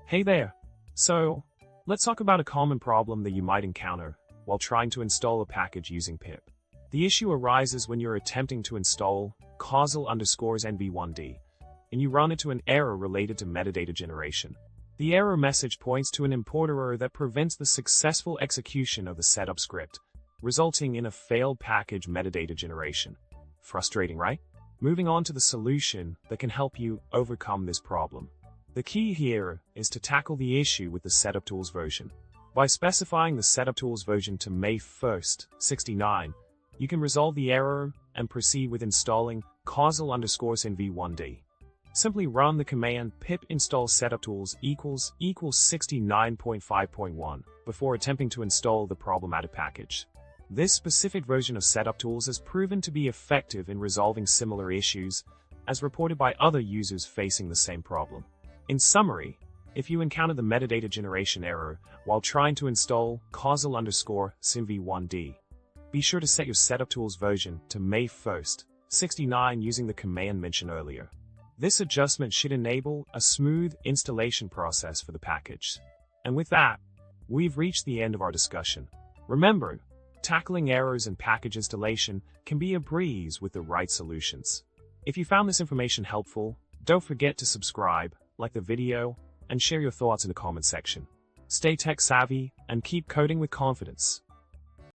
Hey there! So, let's talk about a common problem that you might encounter while trying to install a package using pip. The issue arises when you're attempting to install causal_nv1d, and you run into an error related to metadata generation. The error message points to an import error that prevents the successful execution of the setup script, resulting in a failed package metadata generation. Frustrating, right? Moving on to the solution that can help you overcome this problem. The key here is to tackle the issue with the setuptools version. By specifying the setuptools version to May 1st, 69, you can resolve the error and proceed with installing causal_nv1d. Simply run the command pip install setuptools equals 69.5.1 before attempting to install the problematic package. This specific version of setuptools has proven to be effective in resolving similar issues, as reported by other users facing the same problem. In summary, if you encounter the metadata generation error while trying to install causal_nv1d, be sure to set your setuptools version to May 1st, 69 using the command mentioned earlier. This adjustment should enable a smooth installation process for the package. And with that, we've reached the end of our discussion. Remember, tackling errors in package installation can be a breeze with the right solutions. If you found this information helpful, don't forget to subscribe, like the video, and share your thoughts in the comment section. Stay tech savvy and keep coding with confidence.